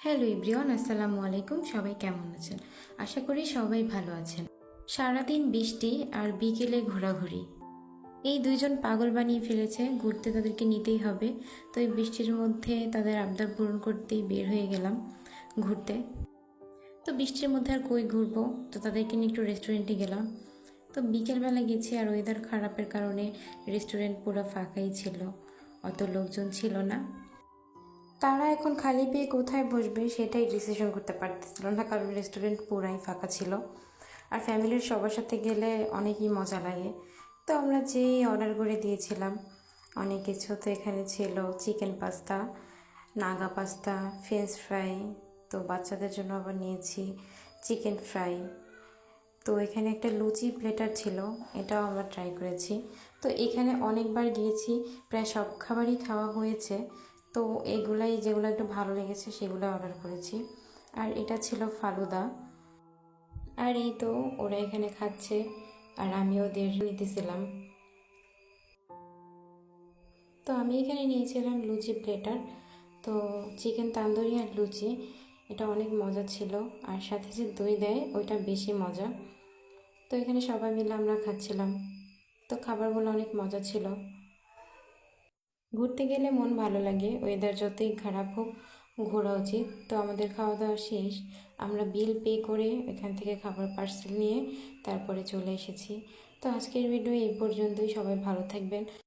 Hello everyone, আসসালামু আলাইকুম। সবাই কেমন আছেন? আশা করি সবাই ভালো আছেন। সারাদিন বৃষ্টি আর বিকেলে ঘোরাঘুরি, এই দুইজন পাগল বানিয়ে ফেলেছে। ঘুরতে তাদেরকে নিতেই হবে, তো এই বৃষ্টির মধ্যে তাদের আবদার পূরণ করতেই বের হয়ে গেলাম ঘুরতে। তো বৃষ্টির মধ্যে আর কই ঘুরবো, তো তাদেরকে নিয়ে একটু রেস্টুরেন্টে গেলাম। তো বিকেলবেলা গেছি আর ওয়েদার খারাপের কারণে রেস্টুরেন্ট পুরো ফাঁকাই ছিল, অত লোকজন ছিল না। তারা এখন খালি পেয়ে কোথায় বসবে সেটাই ডিসিশন করতে পারতেছিল না, কারণ রেস্টুরেন্ট পুরাই ফাঁকা ছিল। আর ফ্যামিলির সবার সাথে গেলে অনেকই মজা লাগে। তো আমরা যেই অর্ডার করে দিয়েছিলাম অনেক কিছু, তো এখানে ছিল chicken pasta, Naga pasta, French fry. তো বাচ্চাদের জন্য আবার নিয়েছি চিকেন ফ্রাই। তো এখানে একটা লুচি প্লেটার ছিল, এটাও আমরা ট্রাই করেছি। তো এখানে অনেকবার গিয়েছি, প্রায় সব খাবারই খাওয়া হয়েছে। তো এগুলাই যেগুলো একটু ভালো লেগেছে সেগুলো অর্ডার করেছি। আর এটা ছিল ফালুদা। আর এই তো ওরা এখানে খাচ্ছে আর আমি ওদের নিতেছিলাম। তো আমি এখানে নিয়েছিলাম লুচি প্লেটার। তো চিকেন তান্দুরি আর লুচি, এটা অনেক মজা ছিল। আর সাথে যে দই দেয় ওইটা বেশি মজা। তো এখানে সবাই মিলে আমরা খাচ্ছিলাম। তো খাবারগুলো অনেক মজা ছিল। ঘুরতে গেলে মন ভালো লাগে, ওয়েদার যতই খারাপ হোক ঘোরা উচিত। তো আমাদের খাওয়া দাওয়া শেষ, আমরা বিল পে করে এখান থেকে খাবার পার্সেল নিয়ে তারপরে চলে এসেছি। তো আজকের ভিডিও এই পর্যন্তই। সবাই ভালো থাকবেন।